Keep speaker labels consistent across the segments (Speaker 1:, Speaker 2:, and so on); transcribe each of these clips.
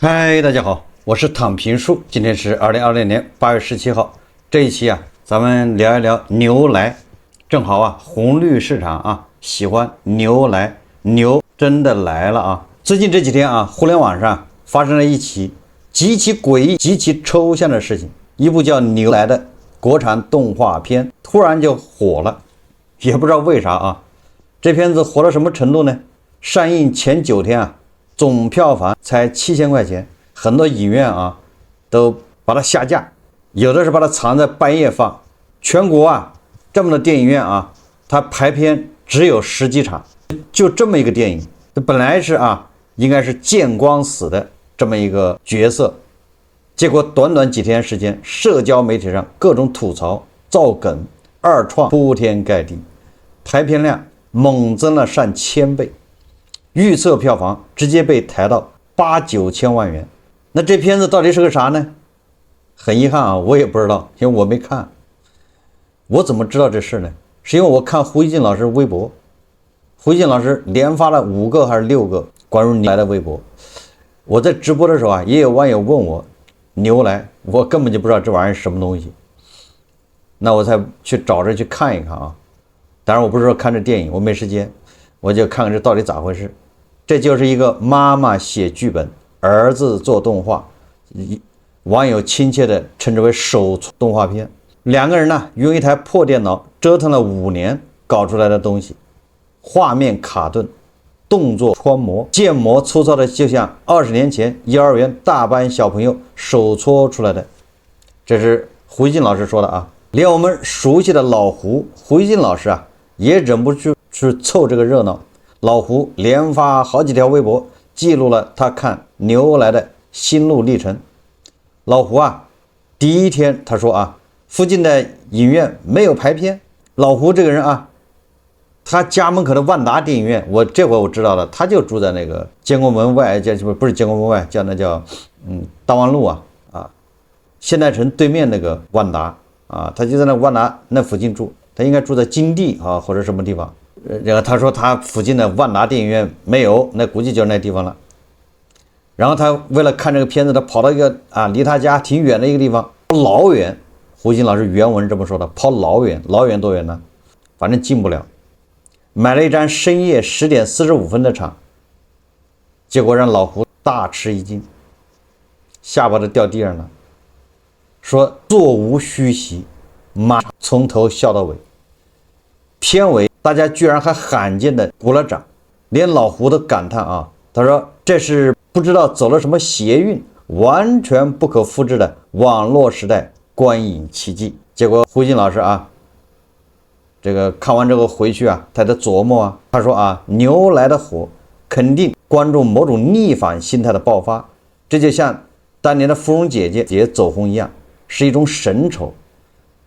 Speaker 1: 嗨，大家好，我是躺平叔。今天是2020年8月17号。這一期咱們聊一聊牛來。正好紅綠市场喜歡牛來，牛真的來了啊！最近這幾天互聯網上發生了一起極其詭異、極其抽象的事情。一部叫《牛來》的國產動畫片突然就火了，也不知道為啥這片子火到什麼程度呢？上映前9天總票房才7000塊錢，很多影院都把它下架，有的是把它藏在半夜放。全國這麼多電影院它排片只有10幾場，就這麼一個電影，這本來是應該是見光死的這麼一個角色，結果短短幾天時間，社交媒體上各種吐槽、造梗、二創鋪天蓋地，排片量猛增了上千倍。預測票房直接被抬到8、9千萬元。那這片子到底是個啥呢？很遺憾我也不知道，因為我沒看。我怎麼知道這事呢？是因為我看胡一靜老師微博，胡一靜老師連發了5個還是6個關於牛來的微博。我在直播的時候也有網友問我牛來，我根本就不知道這玩意兒是什麼東西。那我才去找着去看一看當然我不是說看這電影，我沒時間，我就看看這到底咋回事。這就是一個媽媽寫劇本，兒子做動畫，網友親切地稱之為首創動畫片。2個人用一台破電腦折騰了5年搞出來的東西，畫面卡頓，動作穿模，建模粗糙的就像20年前幼兒園大班小朋友手搓出來的。這是胡一靜老師說的連我們熟悉的老胡一靜老師也忍不住去湊這個熱鬧。老胡連發好幾條微博，記錄了他看牛來的心路歷程。老胡第一天他說附近的影院沒有排片。老胡這個人他家門口的萬達電影院，這回我知道了，他就住在那個建國門外，不是建國门外，叫大望路现代城对面那個萬達他就在那萬達那附近住，他應該住在金地或者什麼地方。然後他說他附近的萬達電影院沒有，那估計就是那地方了。然後他為了看這個片子，他跑到一個離他家挺遠的一個地方，老遠。胡一靜老師原文是這麼說的，跑老遠，老遠多遠呢？反正進不了。買了一張深夜10點45分的場，結果讓老胡大吃一驚，下巴都掉地上了，說座無虛席，馬上從頭笑到尾。片尾大家居然還罕見的鼓了掌，連老胡都感嘆他說這是不知道走了什麼邪運，完全不可複製的網絡時代觀影奇蹟。結果胡一靜老師這個看完之後回去他在琢磨他說牛來的火肯定關注某種逆反心態的爆發，這就像當年的芙蓉姐姐走紅一樣，是一種神醜。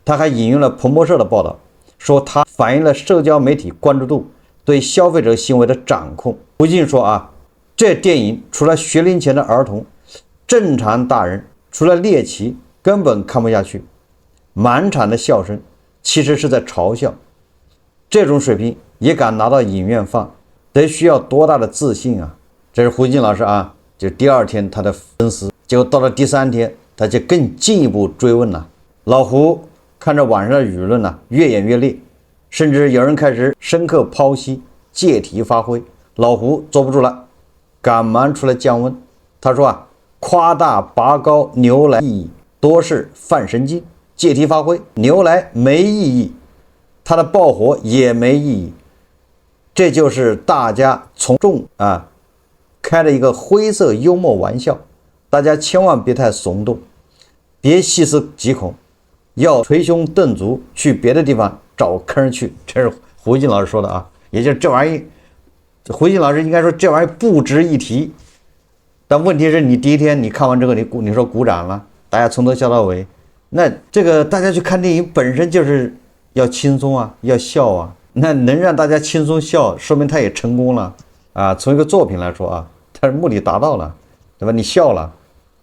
Speaker 1: 他還引用了彭博社的報道，說它反映了社交媒體關注度對消費者行為的掌控。胡一靜說這電影除了學齡前的兒童，正常大人除了獵奇根本看不下去。滿場的笑聲其實是在嘲笑，這種水平也敢拿到影院放，得需要多大的自信這是胡一靜老師就第2天他的粉絲，結果到了第3天他就更進一步追問了。老胡看着網上的輿論越演越烈，甚至有人開始深刻剖析，借題發揮。老胡坐不住了，趕忙出來降溫。他說誇大拔高牛來意義多是犯神經，借題發揮，牛來沒意義，他的爆火也沒意義。這就是大家從眾開了一個灰色幽默玩笑，大家千萬別太聳動，別細思極恐，要捶胸頓足去別的地方找坑去。這是胡一靜老師說的也就是這玩意，胡一靜老師應該說這玩意不值一提。但問題是你第一天你看完之後你說鼓掌了，大家從頭笑到尾，那這個大家去看電影本身就是要輕鬆要笑那能讓大家輕鬆笑，說明他也成功了從一個作品來說他的目的達到了，对吧？你笑了，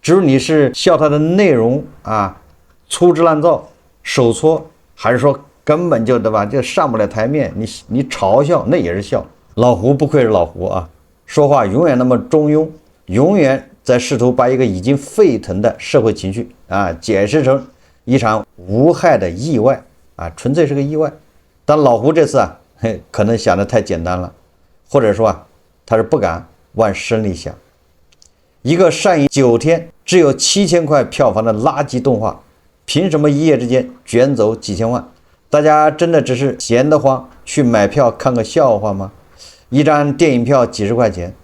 Speaker 1: 至于你是笑他的內容粗制濫造、手搓，還是說根本就对吧，就上不了台面，你嘲笑那也是笑。老胡不愧是老胡说話永遠那麼中庸，永遠在試圖把一個已經沸騰的社會情緒啊解釋成一場無害的意外啊，純粹是個意外。但老胡這次啊，可能想得太簡單了，或者說啊，他是不敢往深裡想。一個上映9天只有7000塊票房的垃圾動畫，憑什麼一夜之間捲走幾千萬？大家真的只是閒得慌去買票看個笑話嗎？一張電影票幾十塊錢，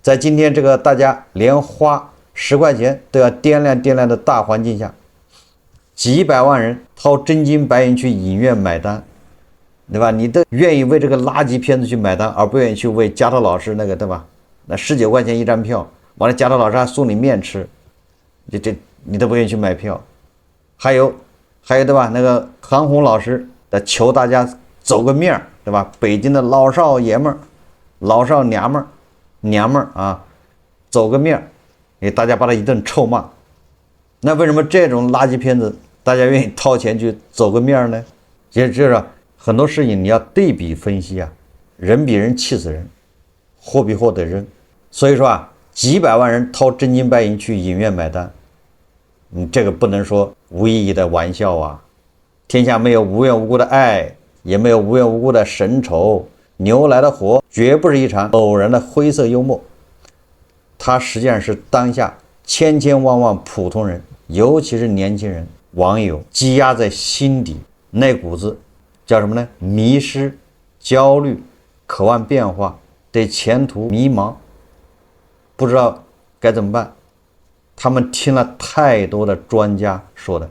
Speaker 1: 在今天這個大家連花10塊錢都要掂量掂量的大環境下，幾百萬人掏真金白銀去影院買單，對吧？你都願意為這個垃圾片子去買单，而不願意去為加藤老師那個，對吧？那19塊錢一張票，完了加藤老師還送你面吃，你都不願意去買票。還有對吧？那個韓紅老師的求大家走個面，對吧？北京的老少爺們兒、老少娘們兒啊，走個面，給大家把他一頓臭罵。那為什麼這種垃圾片子大家願意掏錢去走個面呢？就是很多事情你要对比分析啊，人比人氣死人，貨比貨得扔。所以说啊，幾百萬人掏真金白銀去影院買單，這個不能說無意義的玩笑啊。天下沒有無緣無故的愛，也沒有無緣無故的神仇。牛來的火絕不是一場偶然的灰色幽默，它實際上是當下千千萬萬普通人，尤其是年輕人、網友積壓在心底那股子叫什麼呢？迷失、焦慮、渴望變化、對前途迷茫，不知道該怎麼辦。他們聽了太多的專家說的，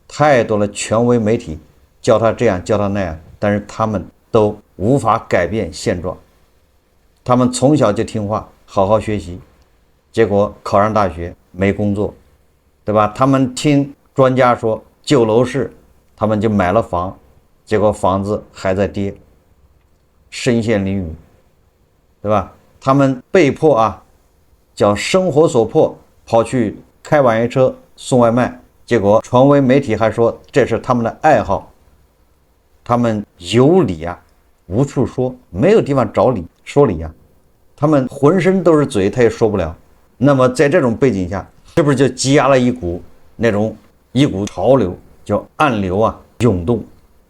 Speaker 1: 太多的權威媒體叫他這樣叫他那樣，但是他們都無法改變現狀。他們從小就聽話，好好學習，結果考上大學沒工作，對吧？他們聽專家說救樓市，他們就買了房，結果房子還在跌，身陷囹圄，對吧？他們被迫叫生活所迫跑去開網約車送外賣，結果傳媒媒體還說這是他們的愛好。他們有理無處說，沒有地方找理說理他們渾身都是嘴，他也說不了。那麼在這種背景下，是不是就積壓了一股潮流，叫暗流湧動？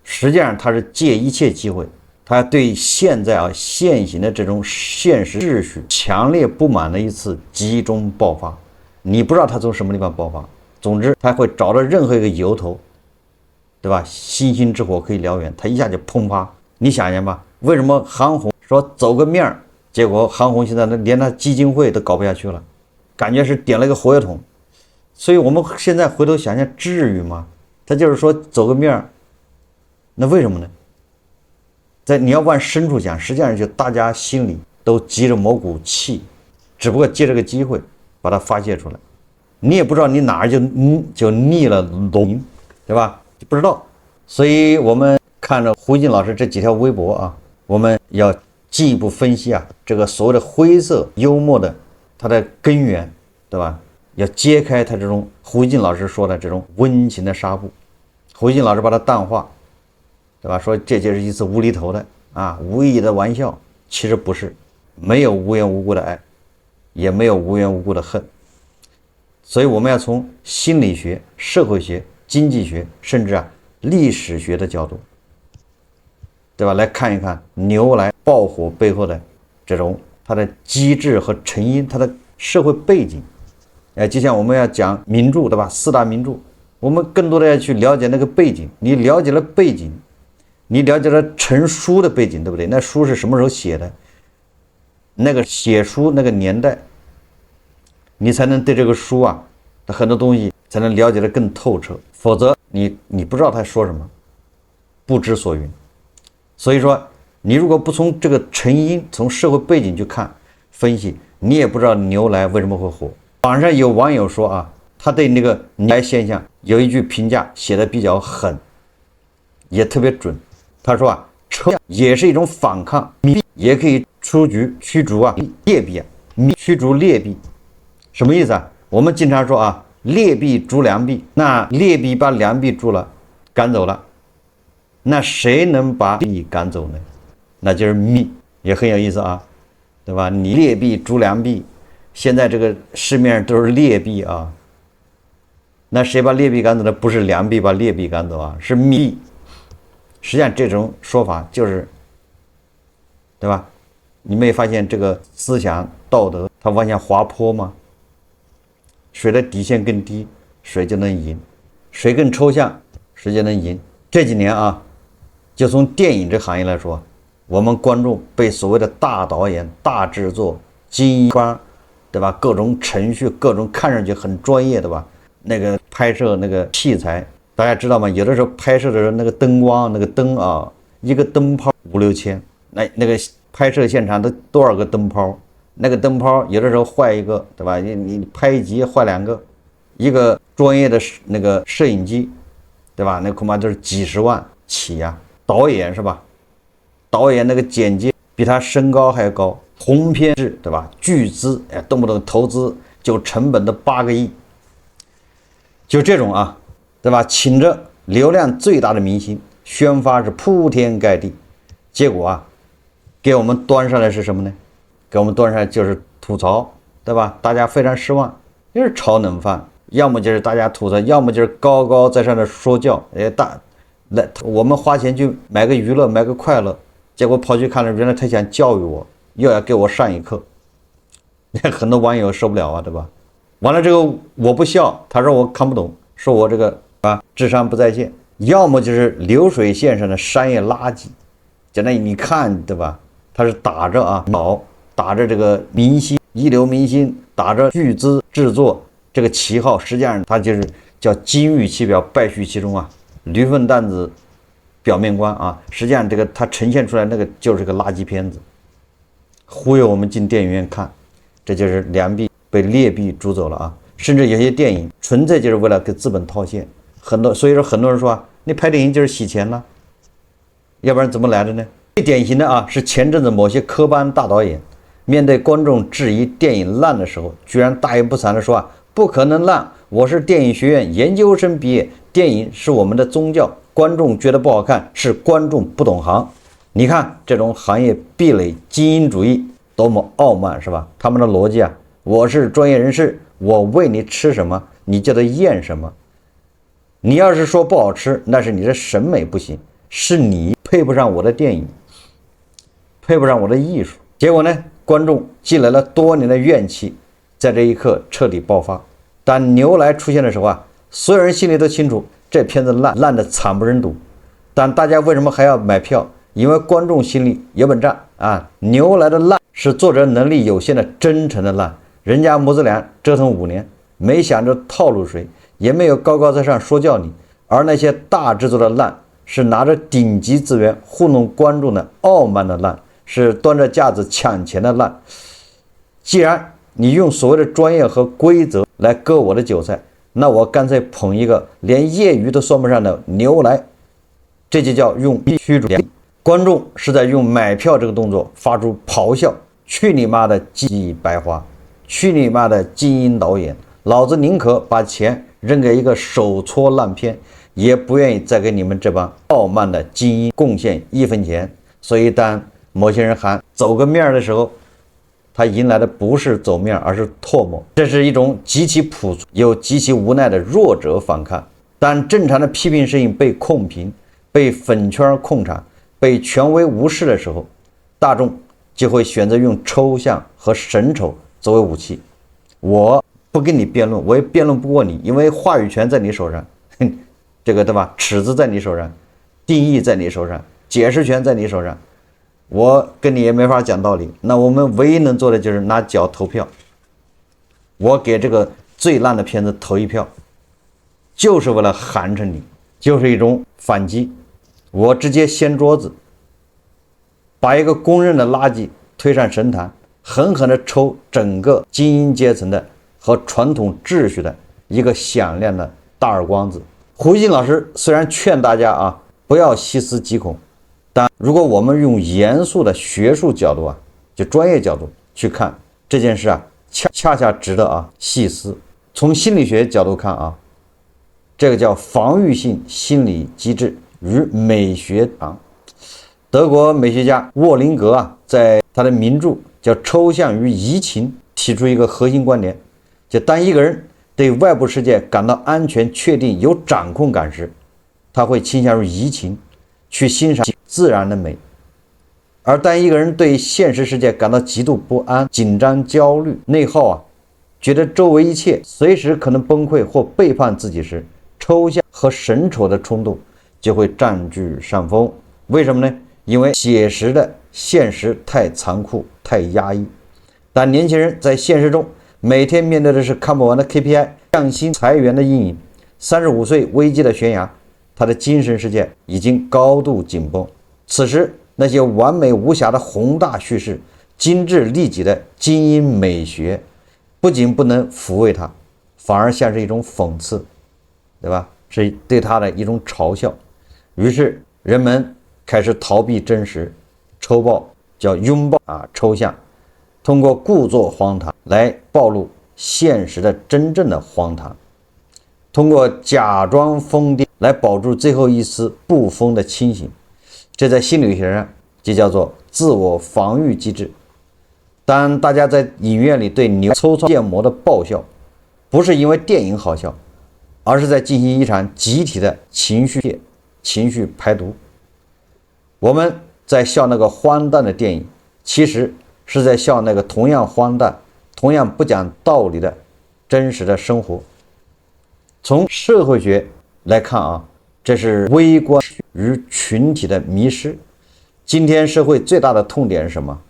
Speaker 1: 實際上他是借一切機會，他對現在現行的這種現實秩序強烈不滿的一次集中爆發。你不知道他從什麼地方爆發，總之他會找到任何一個由頭，对吧？星星之火可以燎原，他一下就砰啪。你想想吧，為什麼韓紅說走個面，結果韓紅現在連他基金會都搞不下去了，感覺是點了一個活躍桶。所以我們現在回頭想想，至於嗎？他就是說走個面，那為什麼呢？你要往深處想，實際上就大家心裡都積着某股氣，只不過借這個機會把它發洩出來。你也不知道你哪兒就逆了龍，對吧？不知道。所以我們看着胡静老師這幾條微博我們要進一步分析這個所謂的灰色幽默的它的根源，對吧？要揭開他這種胡静老師說的這種溫情的紗布。胡静老師把它淡化，對吧？說這就是一次無厘頭的無意義的玩笑，其實不是，沒有無緣無故的愛，也沒有無緣無故的恨。所以我們要從心理學、社会學、經濟學，甚至歷史學的角度，對吧？來看一看牛來爆火背後的這種它的機制和成因，它的社會背景。就像我們要講名著，對吧？4大名著，我們更多的要去了解那個背景。你了解了背景，你了解了成書的背景，對不对？那書是什麼時候寫的？那個寫書那個年代，你才能對這個書很多東西才能了解得更透徹。否則你不知道他說什麼，不知所云。所以說，你如果不從這個成因，從社會背景去看分析，你也不知道牛來為什麼會火。網上有網友說他對那個牛来現象有一句評價寫的比較狠，也特別準。他說車也是一種反抗，也可以驅逐劣幣驅逐劣幣。什麼意思我們經常說劣幣逐良幣，那劣幣把良幣趕走了，那誰能把幣趕走呢？那就是币，也很有意思对吧？你劣幣逐良幣，現在這個市面上都是劣幣啊。那誰把劣幣趕走的？不是良幣把劣幣趕走啊，是密。實際上這種說法就是，對吧？你沒發現這個思想道德它往下滑坡嗎？誰的底線更低，誰就能贏；誰更抽象，誰就能贏。這幾年啊，就從電影這行業來說，我們觀眾被所謂的大導演、大制作、精英班，對吧？各種程序，各种看上去很專業，对吧？那個拍攝那個器材，大家知道嗎？有的時候拍攝的時候，那個燈光，那個燈啊，一個燈泡5、6千，那個拍攝現場都多少個燈泡？那個燈泡有的時候壞一個，對吧？你拍一集壞2個，一個專業的那個攝影機，對吧？那恐怕都是幾十萬起呀。導演是吧？導演那個剪接比他身高還高，鸿篇制，对吧？巨資，哎，動不動投資就成本的8個億，就這種啊，對吧？請着流量最大的明星宣發是鋪天蓋地，結果啊，給我們端上來是什麼呢？給我們端上來就是吐槽，对吧？大家非常失望，就是炒冷飯，要麼就是大家吐槽，要麼就是高高在上的說教，我們花錢去買個娛樂，買個快樂，結果跑去看了，原來他想教育我，又要給我上一課，很多網友受不了啊，对吧？完了这個我不笑，他說我看不懂，說我這個啊智商不在線，要麼就是流水線上的商業垃圾，簡單你看，對吧？他是打着啊打着這個明星一流明星，打着巨資制作這個旗號，實際上他就是叫金玉其表，敗絮其中啊，驢糞擔子表面觀啊，實際上這個他呈現出来那個就是個垃圾片子，忽悠我們進電影院看，這就是良幣被劣幣逐走了啊！甚至有些電影純粹就是為了給資本套現，所以說很多人說啊，你拍電影就是洗錢了，要不然怎麼來的呢？最典型的啊是前陣子某些科班大導演面對觀眾質疑電影爛的時候，居然大言不慚的說啊，不可能爛，我是電影學院研究生畢業，電影是我們的宗教，觀眾覺得不好看是觀眾不懂行。你看這種行業壁壘精英主義多麼傲慢，是吧？他們的邏輯啊，我是專業人士，我餵你吃什麼你就得咽什麼，你要是說不好吃，那是你的審美不行，是你配不上我的電影，配不上我的藝術。結果呢，觀眾積累了多年的怨氣在這一刻徹底爆發。當牛來出現的時候啊，所有人心裡都清楚這片子爛得慘不忍睹，但大家為什麼還要買票？因為觀眾心裡有本賬啊，牛來的爛是作者能力有限的真誠的爛，人家母子倆折騰5年，沒想着套路誰，也沒有高高在上說教你，而那些大制作的爛是拿着頂級資源糊弄觀眾的傲慢的爛，是端着架子搶錢的爛。既然你用所謂的專業和規則來割我的韭菜，那我乾脆捧一個連業餘都算不上的牛來，這就叫用驅逐。觀眾是在用買票這個動作發出咆哮，去你媽的技藝白花，去你媽的精英導演，老子寧可把錢扔給一個手搓爛片，也不願意再給你們這幫傲慢的精英貢獻1分錢。所以當某些人喊走個面的時候，他迎來的不是走面，而是唾沫。這是一種極其樸素又極其無奈的弱者反抗。當正常的批評聲音被控評，被粉圈控场，被權威無視的時候，大眾就會選擇用抽象和神醜作為武器。我不跟你辯論，我也辯論不過你，因為話語權在你手上，這個对吧？尺子在你手上，定義在你手上，解釋權在你手上，我跟你也沒法講道理。那我們唯一能做的就是拿腳投票，我給這個最爛的片子投一票，就是為了寒碜你，就是一種反擊。我直接掀桌子，把一個公認的垃圾推上神壇，狠狠地抽整個精英階層的和傳統秩序的一個響亮的大耳光子。胡錫進老師雖然勸大家啊不要細思極恐，但如果我們用嚴肅的學術角度啊，就專業角度去看這件事啊，恰恰值得啊細思。從心理學角度看啊，這個叫防禦性心理機制與美學啊。德國美學家沃林格啊，在他的名著叫《抽象與移情》提出一個核心觀點，就當一個人對外部世界感到安全、確定、有掌控感時，他會傾向於移情，去欣賞自然的美；而當一個人對現實世界感到極度不安、緊張、焦慮、內耗覺得周圍一切隨時可能崩潰或背叛自己時，抽象和神醜的衝動就會佔據上風。為什麼呢？因為寫實的現實太殘酷、太壓抑。但年輕人在現實中每天面對的是看不完的 KPI、降薪裁員的陰影、35歲危機的懸崖，他的精神世界已經高度緊繃。此時，那些完美無瑕的宏大敘事、精致利己的精英美學，不僅不能撫慰他，反而像是一種諷刺，對吧？是對他的一種嘲笑。於是人們開始逃避真實，抽爆叫擁抱抽象，通過故作荒唐來暴露現實的真正的荒唐，通過假裝瘋癲來保住最後一絲不瘋的清醒。這在心理學上就叫做自我防禦機制。當大家在影院裡對牛抽操建模的爆笑，不是因為電影好笑，而是在進行一场集体的情緒排毒。我們在笑那個荒誕的電影，其實是在笑那個同樣荒誕、同樣不講道理的真實的生活。從社會學來看這是微觀與群體的迷失。今天社會最大的痛點是什麼？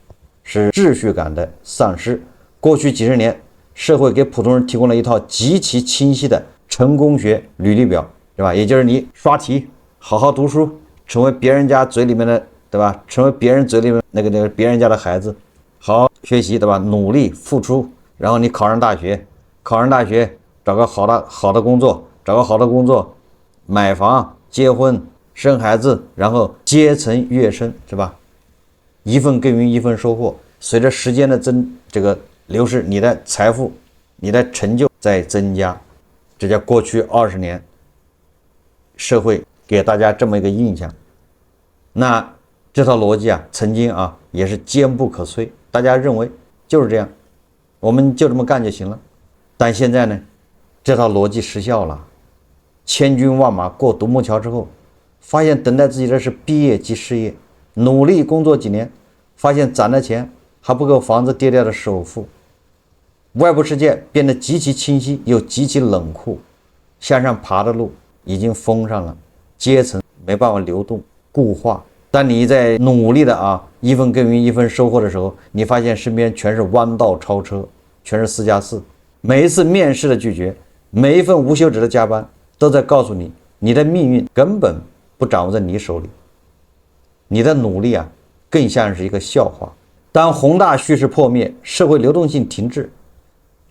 Speaker 1: 是秩序感的喪失。過去幾十年，社會給普通人提供了一套極其清晰的成功學履歷表，对吧？也就是你刷題，好好讀書，成為別人家嘴裡面的，对吧？成為別人嘴裡面那個別人家的孩子，好好學習，對吧？努力付出，然後你考上大學，找個好的工作，買房、結婚、生孩子，然後階层躍升，是吧？一份耕耘一份收穫，隨着時間的流逝，你的財富、你的成就在增加。這叫過去20年社會給大家這麼一個印象。那這套邏輯曾經也是堅不可摧，大家認為就是這樣，我們就這麼幹就行了。但現在呢，這套邏輯失效了。千軍萬馬過獨木橋之後，發現等待自己的是畢業即失業，努力工作幾年，發現攢的錢還不夠房子跌掉的首付。外部世界變得極其清晰又極其冷酷，向上爬的路已經封上了，階層沒辦法流動，固化。當你在努力的一份耕耘一份收穫的時候，你發現身邊全是彎道超車，全是4+4。每一次面試的拒絕，每一份無休止的加班，都在告訴你，你的命運根本不掌握在你手裡，你的努力更像是一個笑話。當宏大敘事破滅，社會流動性停滯，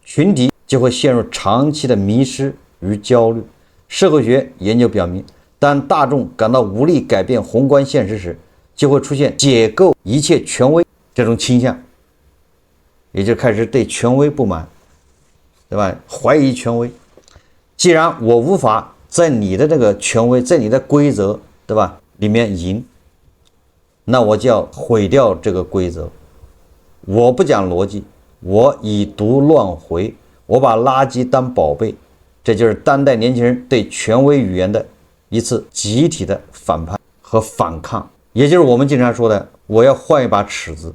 Speaker 1: 群體就會陷入長期的迷失與焦慮。社會學研究表明，當大眾感到無力改變宏觀現實時，就會出現解構一切權威這種傾向，也就開始對權威不滿，對吧？懷疑權威。既然我無法在你的這個權威，在你的規則，對吧，裡面贏，那我就要毀掉這個規則。我不講邏輯，我以毒亂回，我把垃圾當寶貝。這就是當代年輕人對權威語言的一次集體的反叛和反抗。也就是我們經常說的，我要換一把尺子，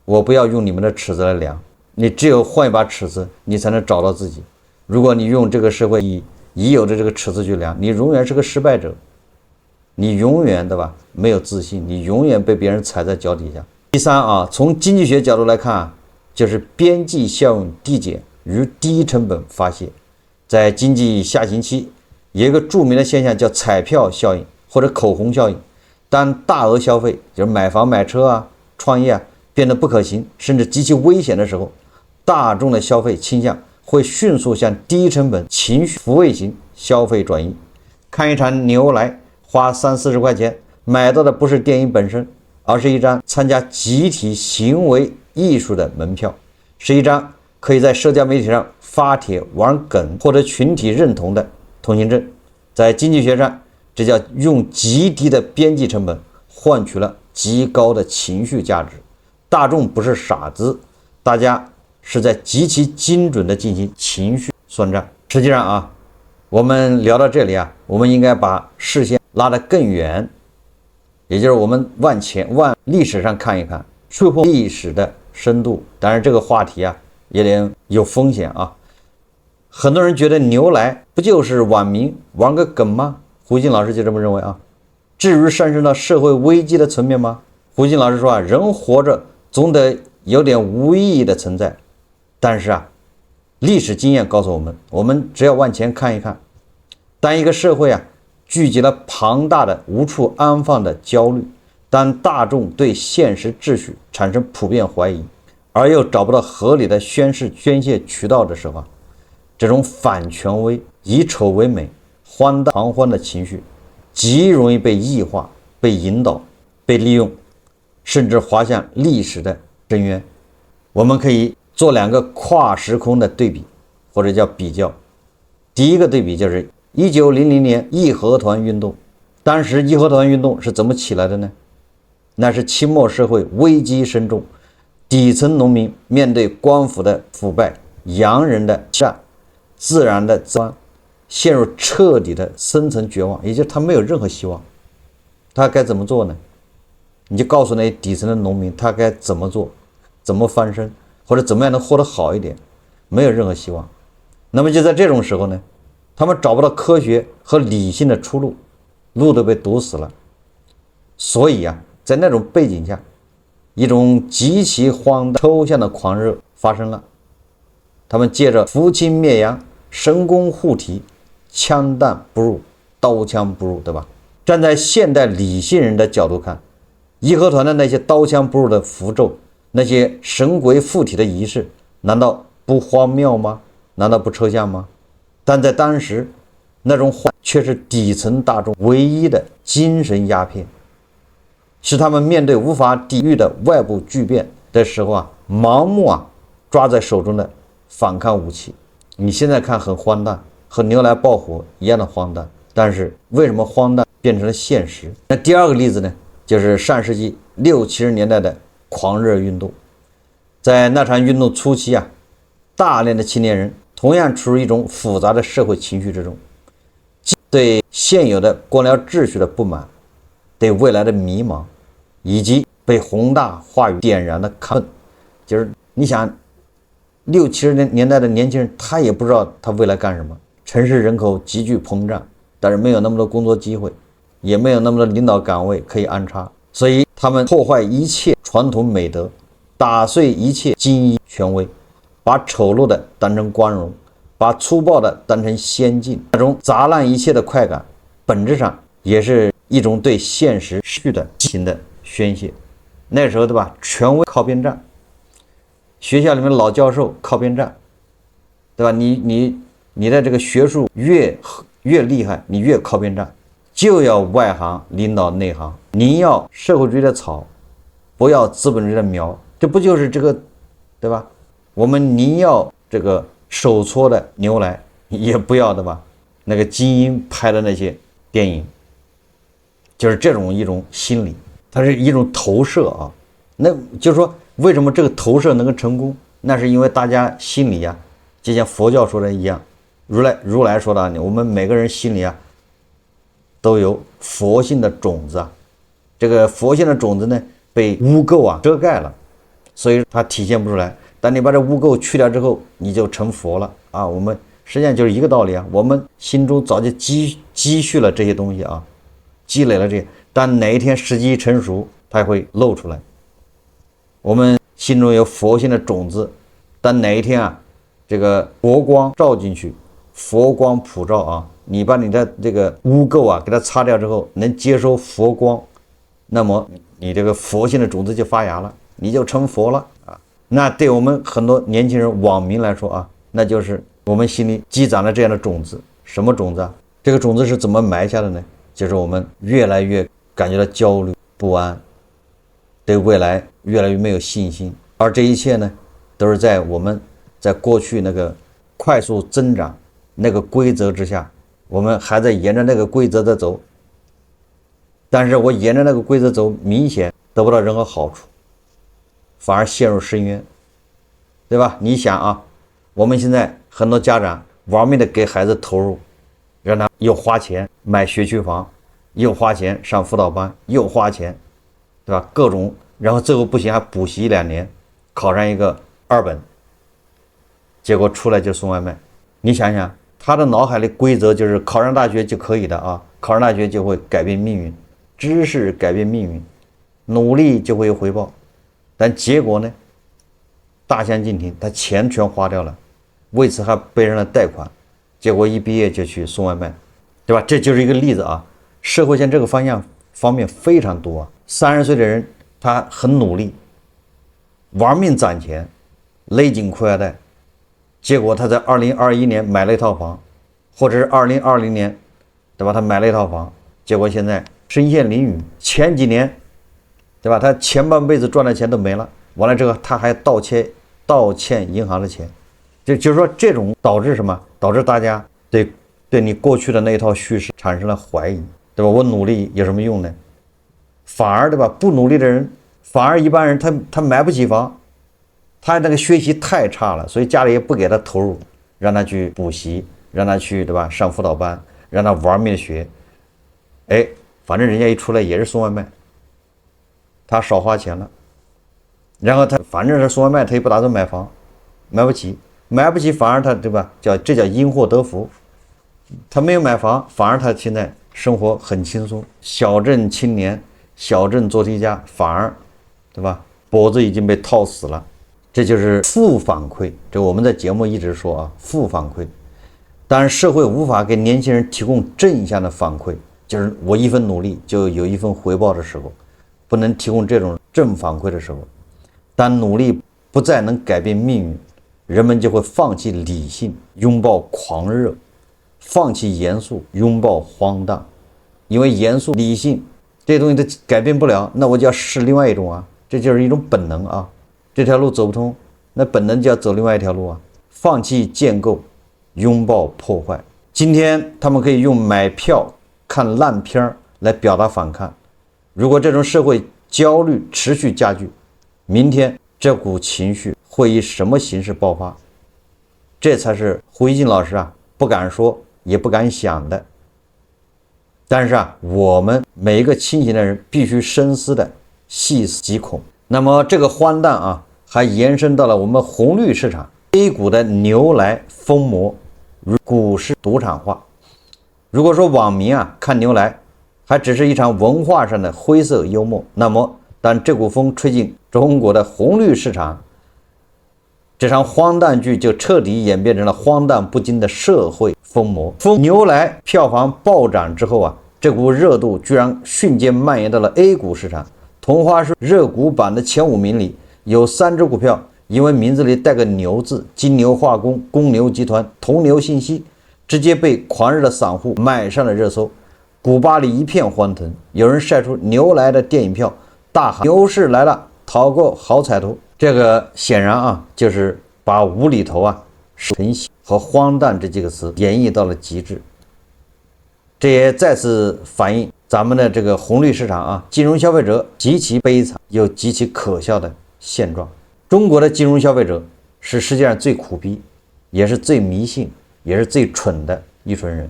Speaker 1: 我不要用你們的尺子來量。你只有換一把尺子，你才能找到自己。如果你用這個社会已有的這個尺子去量，你永遠是個失敗者，你永遠，對吧，沒有自信，你永遠被別人踩在腳底下。第三從經濟學角度來看就是邊際效應遞減與低成本發洩。在經濟下行期，有一個著名的現象叫彩票效應或者口紅效應。當大額消費，就是買房買車創業變得不可行甚至極其危險的時候，大众的消費傾向會迅速向低成本情緒撫慰型消費轉移。看一場牛來，花30-40塊錢買到的不是電影本身，而是一張參加集體行為藝術的門票，是一張可以在社交媒體上發帖玩梗獲得群體認同的通行證。在經濟學上，這叫用極低的邊際成本換取了極高的情緒價值。大眾不是傻子，大家是在極其精準的進行情緒算賬。實際上啊，我們聊到這裡啊，我們應該把視線拉得更遠，也就是我們往歷史上看一看，觸碰歷史的深度。當然，這個話題啊有點有風險啊。很多人覺得牛來不就是網民玩個梗嗎？胡鑫老師就這麼認為啊。至於上升到社會危機的層面嗎？胡鑫老師說啊，人活着總得有點無意義的存在。但是啊，歷史經驗告訴我們，我們只要往前看一看，當一個社會啊聚集了龐大的無處安放的焦慮，當大眾對現實秩序產生普遍懷疑，而又找不到合理的宣泄渠道的時候啊，這種反權威、以醜為美、荒誕狂歡的情緒極容易被異化、被引導、被利用，甚至滑向歷史的深淵。我們可以做2個跨時空的对比，或者叫比較。第一個对比就是1900年義和团運動。當時義和团運動是怎麼起來的呢？那是清末社會危機深重，底層農民面對官府的腐敗、洋人的欺诈、自然的自荒，陷入徹底的深層絕望，也就是他没有任何希望。他該怎麼做呢？你就告訴那些底層的農民他該怎麼做，怎麼翻身，或者怎麼樣能活得好一点，沒有任何希望。那麼就在這種時候呢，他們找不到科學和理性的出路，路都被堵死了。所以啊，在那种背景下，一種極其荒誕抽象的狂熱發生了。他們借着扶清滅洋、神功護體、槍彈不入、刀槍不入，对吧？站在現代理性人的角度看，義和團的那些刀槍不入的符咒，那些神鬼附體的儀式，難道不荒謬嗎？難道不抽象嗎？但在當時，那種荒卻是底層大眾唯一的精神鴉片，是他們面對無法抵禦的外部巨變的時候啊，盲目抓在手中的反抗武器。你現在看很荒誕，和牛來爆火一樣的荒誕，但是為什麼荒誕變成了現實？那第2個例子呢，就是上世紀60、70年代的狂熱運動。在那場運動初期啊，大量的青年人同樣處於一種複雜的社會情緒之中，對現有的官僚秩序的不滿，對未來的迷茫，以及被宏大話語點燃的亢奮。就是你想60、70年代的年輕人，他也不知道他未來幹什麼。城市人口急劇膨脹，但是沒有那麼多工作機會，也沒有那麼多領導崗位可以安插，所以他們破壞一切傳統美德，打碎一切精英權威，把醜陋的當成光榮，把粗暴的當成先進。那種砸爛一切的快感，本質上也是一種對現實失去的激情的宣泄。那時候，对吧？權威靠邊站，學校裡面老教授靠邊站，對吧？你的這個學術越厲害，你越靠邊站，就要外行領導內行。你要社會主義的草，不要資本主義的苗，這不就是這個，對吧？我們寧要這個手搓的牛來，也不要，對吧？那個精英拍的那些電影，就是這種一種心理，它是一種投射啊。那就是說，為什麼這個投射能夠成功？那是因為大家心裡啊，就像佛教說的一樣，如來說的，我們每個人心裡啊，都有佛性的種子啊。這個佛性的種子呢，被污垢遮蓋了，所以它體現不出來。但你把這污垢去掉之後，你就成佛了啊！我們實際上就是一個道理啊，我們心中早就積蓄了這些東西啊，積累了這些，但哪一天時機成熟，它會露出來。我們心中有佛性的種子，但哪一天啊，這個佛光照進去，佛光普照啊，你把你的這個污垢啊給它擦掉之後，能接收佛光，那麼你這個佛性的種子就發芽了，你就成佛了啊。那對我們很多年輕人網民来說啊，那就是我们心裡積攢了這樣的種子。什麼種子啊？這個種子是怎麼埋下的呢？就是我們越來越感覺到焦慮不安，對未來越來越沒有信心。而這一切呢，都是在我們在過去那個快速增長那個規則之下，我們還在沿着那個規則在走，但是我沿着那個規則走，明顯得不到任何好處，反而陷入深淵。对吧？你想啊，我們現在很多家長玩命的給孩子投入，讓他又花錢買學區房，又花錢上輔導班，又花錢，對吧？各種，然後最後不行還補習1-2年，考上一個2本，結果出來就送外賣。你想想，他的腦海裡規則就是考上大學就可以的啊，考上大學就會改變命運，知識改變命運，努力就會有回報。但結果呢，大相徑庭，他錢全花掉了，為此還背上了貸款，結果一畢業就去送外賣，對吧？這就是一個例子啊。社會現在這個方面非常多啊。30歲的人他很努力，玩命攢錢，勒緊褲腰帶，結果他在2021年買了一套房，或者是2020年，對吧？他買了一套房，結果現在身陷囹圄。前幾年，對吧？他前半輩子賺的錢都沒了，完了之後他還倒欠銀行的錢，就是說這種導致什麼？導致大家对你過去的那一套敘事產生了懷疑，對吧？我努力有什麼用呢？反而，對吧？不努力的人，反而一般人他買不起房，他那個學習太差了，所以家裡也不給他投入，讓他去補習，讓他去，对吧？上輔導班，讓他玩命學。哎，反正人家一出來也是送外賣，他少花錢了，然後他反正是送外賣，他也不打算買房，買不起，反而他，对吧？这叫因禍得福，他沒有買房，反而他現在生活很輕鬆。小鎮青年，小鎮做題家，反而，對吧？脖子已經被套死了，這就是負反饋。這我們在節目一直說啊，負反饋。當然，社會無法給年輕人提供正向的反饋，就是我一分努力就有一分回報的時候，不能提供這種正反饋的時候，當努力不再能改變命運，人們就會放棄理性，擁抱狂熱，放棄嚴肅，擁抱荒誕。因為嚴肅理性這些東西都改變不了，那我就要試另外一種啊，這就是一種本能啊。這條路走不通，那本能就要走另外一條路啊。放棄建構，擁抱破壞。今天他們可以用買票看爛片來表達反抗。如果這種社會焦慮持續加劇，明天這股情緒會以什麼形式爆發？這才是胡一靜老師啊不敢說也不敢想的。但是啊，我們每一個清醒的人必須深思的細思極恐。那麼這個荒誕啊，還延伸到了我們紅綠市場 ，A 股的牛來瘋魔，股市賭場化。如果說網民啊看牛來還只是一場文化上的灰色幽默，那麼當這股風吹進中國的紅綠市場，這場荒誕劇就徹底演變成了荒誕不經的社會瘋魔。牛來票房暴漲之後啊，這股熱度居然瞬間蔓延到了 A 股市場。同花順熱股榜的前5名裡，有3只股票因為名字裡帶個牛字，金牛化工、公牛集團、同牛信息，直接被狂熱的散戶買上了熱搜。股吧裡一片歡騰，有人曬出牛來的電影票，大喊牛市來了，討個好彩頭。這個顯然啊，就是把無厘頭啊、神奇和荒誕這幾個詞演繹到了極致。這也再次反映咱們的這個紅綠市場啊，金融消費者極其悲慘又極其可笑的現狀。中國的金融消費者是世界上最苦逼，也是最迷信，也是最蠢的一群人。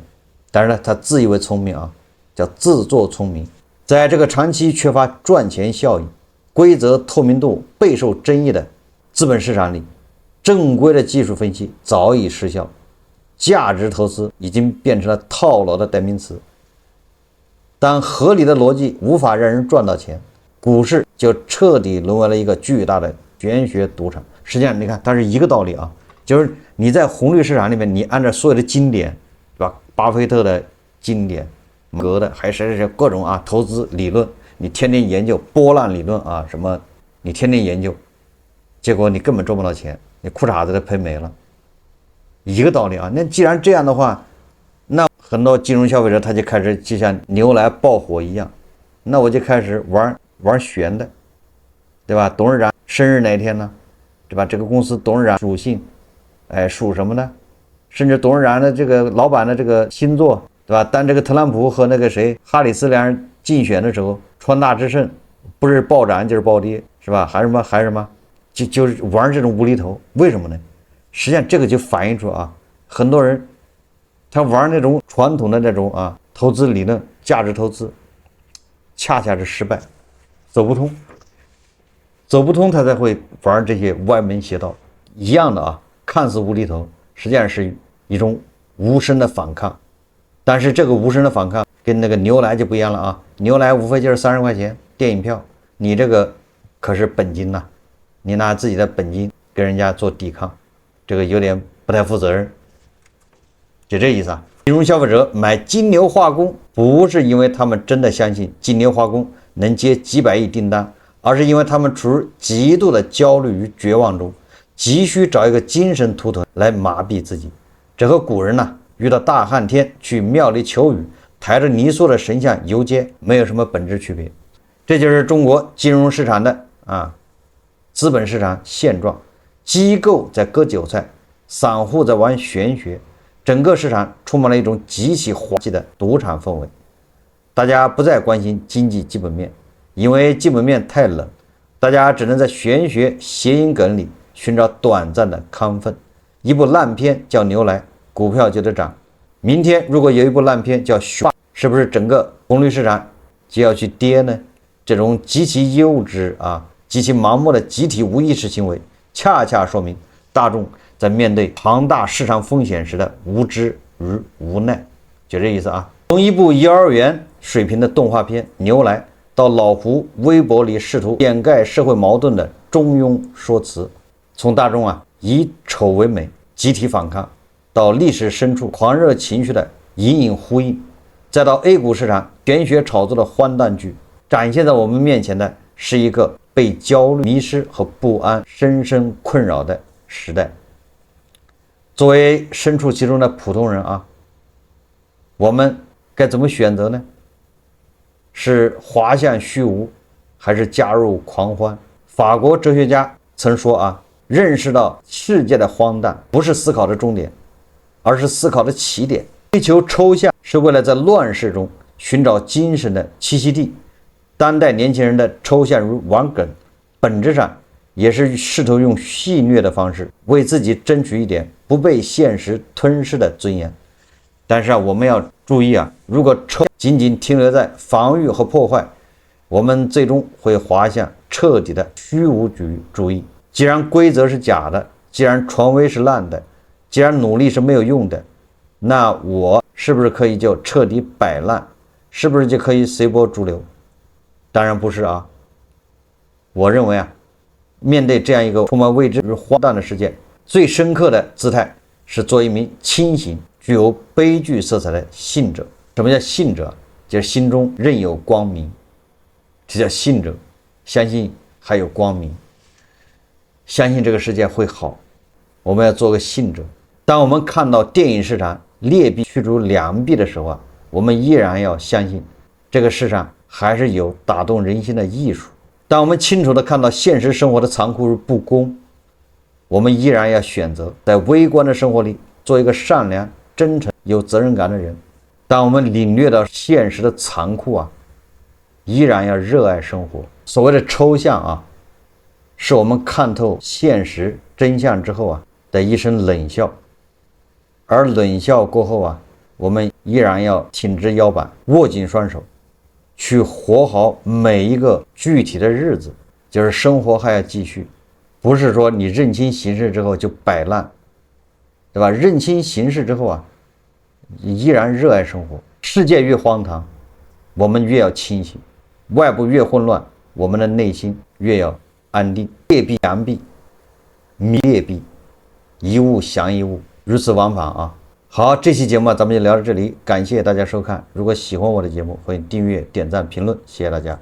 Speaker 1: 当然了，他自以為聰明啊，叫自作聰明。在這個長期缺乏賺錢效益、規則透明度備受爭議的資本市場裡，正規的技術分析早已失效，價值投資已經變成了套牢的代名詞。當合理的邏輯無法讓人賺到錢，股市就徹底淪為了一個巨大的玄學賭場。實際上你看，它是一個道理啊，就是你在紅綠市場裡面，你按照所有的經典，对吧？巴菲特的經典格的，還是各種啊投資理論，你天天研究波浪理論啊什麼，你天天研究，結果你根本賺不到錢，你褲衩子都賠沒了。一個道理啊。那既然這樣的話，那很多金融消費者他就開始就像牛來爆火一樣，那我就開始玩玄的，對吧？董事長生日哪一天呢？对吧？這個公司董事長屬性，哎，屬什麼呢？甚至董事長的這個老闆的這個星座，對吧？當這個特朗普和那個誰哈里斯兩人競選的時候，川大之勝不是暴漲就是暴跌，是吧？還是什麼？就是玩這種無厘頭，為什麼呢？實際上這個就反映出很多人他玩那種傳統的那種投資理論、價值投資，恰恰是失敗，走不通，他才会玩这些歪门邪道一樣的看似无厘頭，實際上是一種無聲的反抗。但是這個無聲的反抗跟那個牛來就不一樣了牛來無非就是30塊錢電影票，你這個可是本金吶，你拿自己的本金跟人家做抵抗，這個有點不太負責任，就這意思金融消費者買金牛化工不是因為他們真的相信金牛化工能接幾百億訂單，而是因為他們處於極度的焦慮與絕望中，急需找一個精神圖騰來麻痹自己。這和古人遇到大旱天去廟裡求雨，抬着泥塑的神像遊街沒有什麼本質区別。這就是中國金融市场的資本市场現狀，機構在割韭菜，散戶在玩玄學，整個市場充滿了一種極其滑稽的賭場氛圍。大家不再關心經濟基本面，因為基本面太冷，大家只能在玄學諧音梗裡尋找短暫的亢奮。一部爛片叫牛來，股票就得漲。明天如果有一部爛片叫熊，是不是整個紅綠市場就要去跌呢？這種極其幼稚極其盲目的集體無意識行為，恰恰說明大眾在面對龐大市場風險時的無知與無奈。就這意思從一部幼兒園水平的動畫片《牛來》到老胡微博裡試圖掩蓋社會矛盾的中庸說辭，從大眾以醜為美集體反抗，到歷史深處狂熱情緒的隱隱呼應，再到 A 股市場玄學炒作的荒誕劇，展現在我們面前的是一個被焦慮、迷失和不安深深困擾的時代。作為身處其中的普通人我們該怎麼選擇呢？是滑向虛無，還是加入狂歡？法國哲學家曾說認識到世界的荒誕不是思考的終點，而是思考的起點。追求抽象是為了在亂世中尋找精神的棲息地。當代年輕人的抽象與玩梗，本質上也是試圖用戲謔的方式為自己爭取一點不被現實吞噬的尊嚴。但是我們要注意如果抽僅僅停留在防禦和破壞，我們最終會滑向徹底的虛無主義。既然規則是假的，既然權威是爛的，既然努力是沒有用的，那我是不是可以就徹底擺爛？是不是就可以隨波逐流？當然不是我認為面對這樣一個充滿未知與荒誕的世界，最深刻的姿態是做一名清醒、具有悲劇色彩的信者。什麼叫信者？就是心中仍有光明，這叫信者，相信還有光明，相信這個世界會好。我們要做個信者。當我們看到電影市場劣幣驅逐良幣的時候我們依然要相信這個世上還是有打動人心的藝術。當我們清楚地看到現實生活的殘酷與不公，我們依然要選擇在微觀的生活裡做一個善良、真誠、有責任感的人。當我們領略到現實的殘酷依然要熱愛生活。所謂的抽象是我們看透現實真相之後的一聲冷笑，而冷笑過後我們依然要挺直腰板，握緊雙手，去活好每一個具體的日子。就是生活還要繼續，不是說你認清形勢之後就擺爛，對吧？認清形勢之後依然熱愛生活。世界越荒唐，我們越要清醒；外部越混亂，我們的內心越要安定。劣幣良幣，迷劣幣，一物降一物，如此往返好，這期節目咱們就聊到這裡，感謝大家收看。如果喜歡我的節目，歡迎訂閱、點讚、評論，謝謝大家。